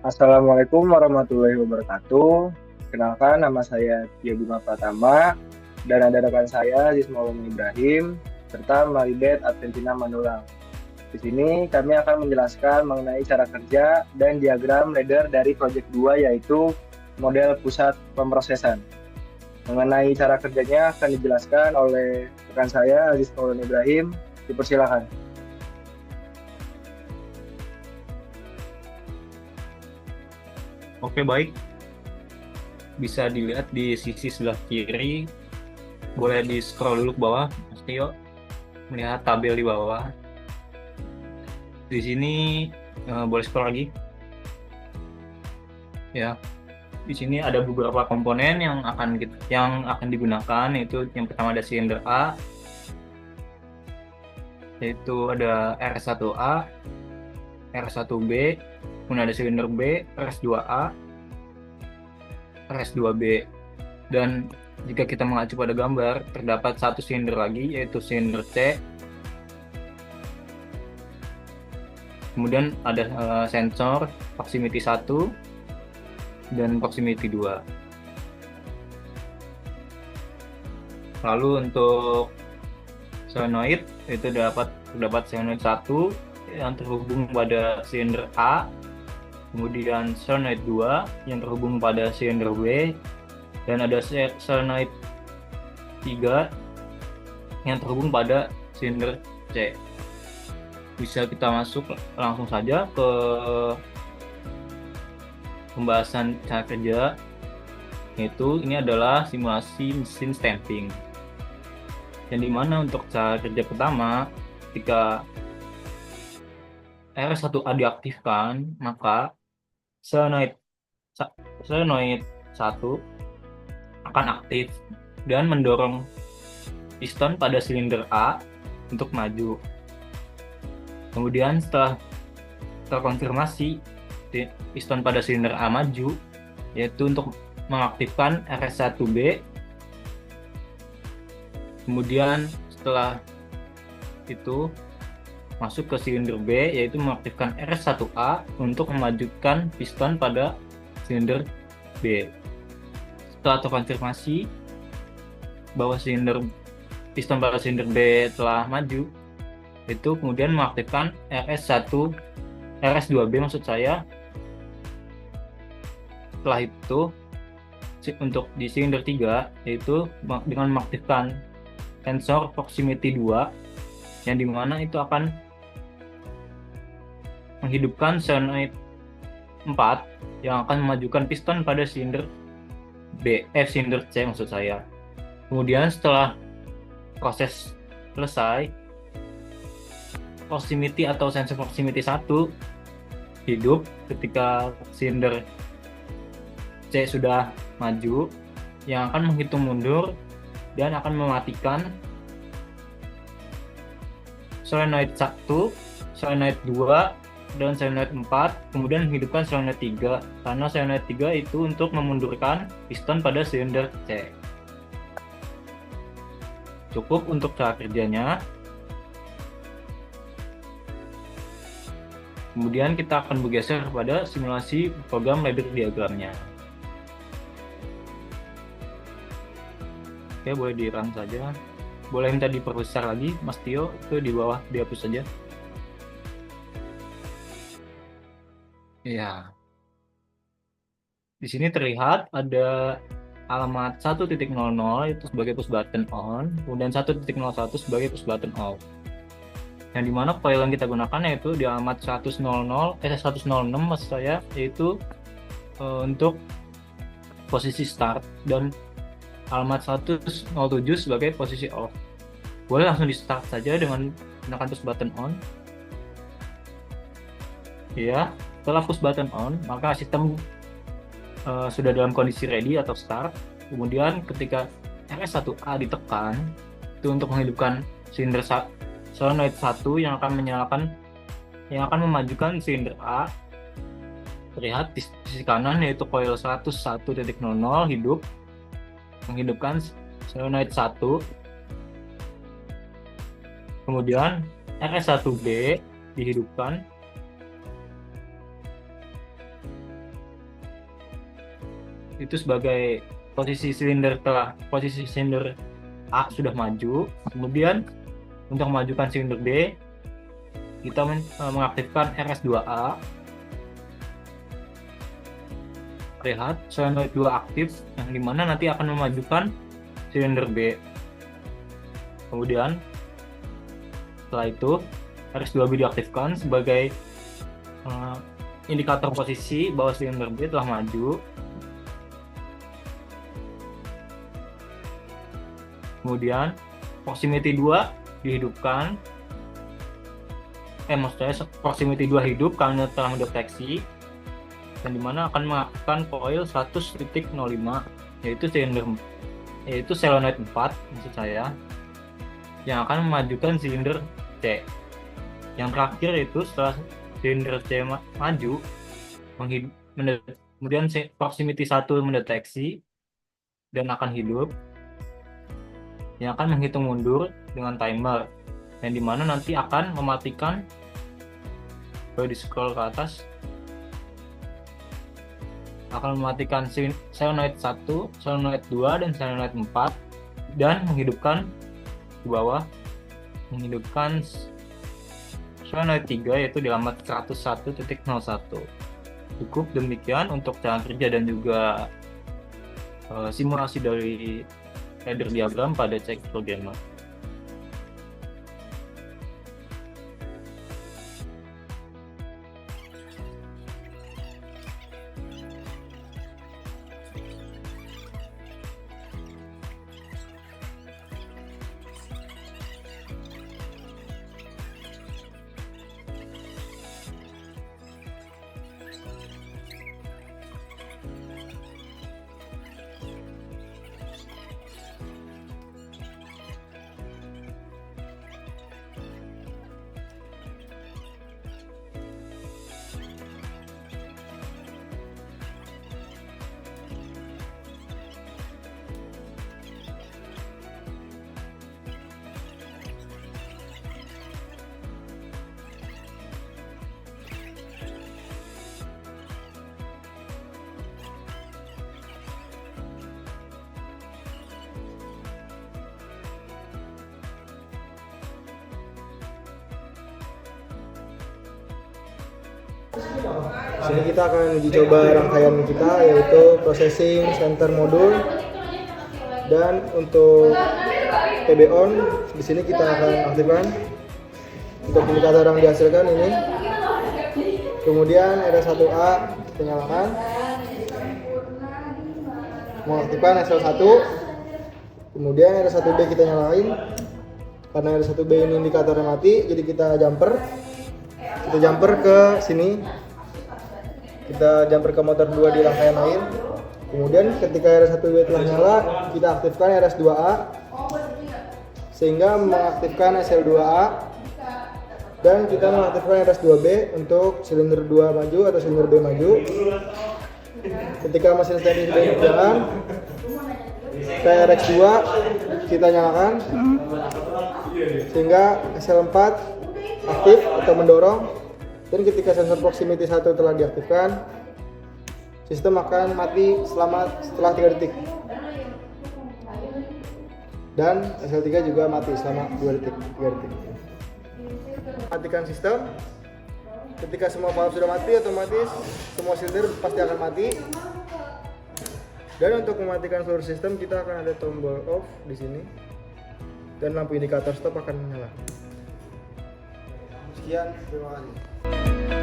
Assalamualaikum warahmatullahi wabarakatuh. Kenalkan, nama saya Tia Bima Pratama dan ada rekan saya Aziz Maulana Ibrahim serta Maribeth Adventina Manulang. Di sini kami akan menjelaskan mengenai cara kerja dan diagram ladder dari proyek 2 yaitu model pusat pemrosesan. Mengenai cara kerjanya akan dijelaskan oleh rekan saya Aziz Maulana Ibrahim. Dipersilakan. Oke, baik. Bisa dilihat di sisi sebelah kiri. Boleh di scroll dulu ke bawah, Mas Tio. Melihat tabel di bawah. Di sini boleh scroll lagi. Ya, di sini ada beberapa komponen yang akan digunakan. Yaitu yang pertama ada silinder A, yaitu ada RS1A, RS1B, kemudian ada silinder B, RS2A, RS2B. Dan jika kita mengacu pada gambar, terdapat satu silinder lagi, yaitu silinder C. Kemudian ada sensor proximity 1 dan proximity 2. Lalu untuk solenoid, itu terdapat solenoid 1 yang terhubung pada silinder A, kemudian solenoid 2 yang terhubung pada silinder B, dan ada solenoid 3 yang terhubung pada silinder C. Bisa kita masuk langsung saja ke pembahasan cara kerja, yaitu ini adalah simulasi mesin stamping. Yang dimana untuk cara kerja pertama, ketika R1A diaktifkan, maka solenoid 1 akan aktif dan mendorong piston pada silinder A untuk maju. Kemudian setelah terkonfirmasi piston pada silinder A maju, yaitu untuk mengaktifkan RS1B. Kemudian setelah itu masuk ke silinder B, yaitu mengaktifkan RS1A untuk memajukan piston pada silinder B. Setelah terkonfirmasi bahwa piston pada silinder B telah maju, itu kemudian mengaktifkan RS2B maksud saya. Setelah itu untuk di silinder 3, yaitu dengan mengaktifkan sensor proximity 2, yang dimana itu akan menghidupkan solenoid 4 yang akan memajukan piston pada silinder silinder C maksud saya. Kemudian setelah proses selesai, proximity atau sensor proximity 1 hidup ketika silinder C sudah maju, yang akan menghitung mundur dan akan mematikan solenoid 1, solenoid 2, dan solenoid 4, kemudian menghidupkan solenoid 3, karena solenoid 3 itu untuk memundurkan piston pada silinder C. Cukup untuk cara kerjanya. Kemudian kita akan bergeser pada simulasi program ladder diagramnya. Oke, boleh di-run saja. Boleh minta diperbesar lagi, Mas Tio, itu di bawah dihapus saja. Ya. Di sini terlihat ada alamat 1.00 itu sebagai push button on, kemudian 1.01 sebagai push button off. Yang dimana file yang kita gunakan yaitu di alamat 106 maksud saya, yaitu untuk posisi start, dan alamat 107 sebagai posisi off. Boleh langsung di start saja dengan menggunakan push button on. Ya, setelah push button on, maka sistem sudah dalam kondisi ready atau start. Kemudian ketika RS1A ditekan, itu untuk menghidupkan silinder solenoid 1 yang akan memajukan silinder A. Terlihat di sisi kanan yaitu coil 101.00 hidup, menghidupkan solenoid 1. Kemudian RS1B dihidupkan itu sebagai posisi silinder A sudah maju. Kemudian untuk memajukan silinder B, kita mengaktifkan RS2A. Lihat solenoid 2 aktif, yang dimana nanti akan memajukan silinder B. Kemudian setelah itu RS2B diaktifkan sebagai indikator posisi bahwa silinder B telah maju. Kemudian proximity 2 dihidupkan. Maksudnya proximity 2 hidup karena telah mendeteksi, dan dimana akan mengaktifkan coil 100.05 yaitu solenoid 4 maksud saya, yang akan memajukan silinder C. Yang terakhir itu setelah silinder C maju, kemudian proximity 1 mendeteksi dan akan hidup, yang akan menghitung mundur dengan timer, yang dimana nanti akan mematikan, kalau di scroll ke atas, akan mematikan solenoid 1, solenoid 2, dan solenoid 4, dan menghidupkan di bawah, menghidupkan solenoid 3 yaitu di alamat 101.01. Cukup demikian untuk cara kerja dan juga simulasi dari header diagram pada CX Programmer. Di sini kita akan uji coba rangkaian kita, yaitu processing center modul, dan untuk PB on di sini kita akan aktifkan untuk indikator yang dihasilkan ini. Kemudian RS1A kita nyalakan, mengaktifkan SL1. Kemudian RS1B kita nyalain, karena RS1B ini indikatornya mati, jadi kita jumper ke sini, kita jumper ke motor 2 di rangkaian lain. Kemudian ketika RS1B telah nyala, kita aktifkan RS2A sehingga mengaktifkan SL2A, dan kita mengaktifkan RS2B untuk silinder 2 maju atau silinder B maju. Ketika mesin standing sudah berjalan, PRX2 kita nyalakan sehingga SL4 aktif atau mendorong, dan ketika sensor proximity 1 telah diaktifkan, sistem akan mati setelah 3 detik, dan SL3 juga mati selama 3 detik. Matikan sistem. Ketika semua valve sudah mati, otomatis semua silinder pasti akan mati. Dan untuk mematikan seluruh sistem, kita akan ada tombol off di sini, dan lampu indikator stop akan menyala. Sekian, terima kasih.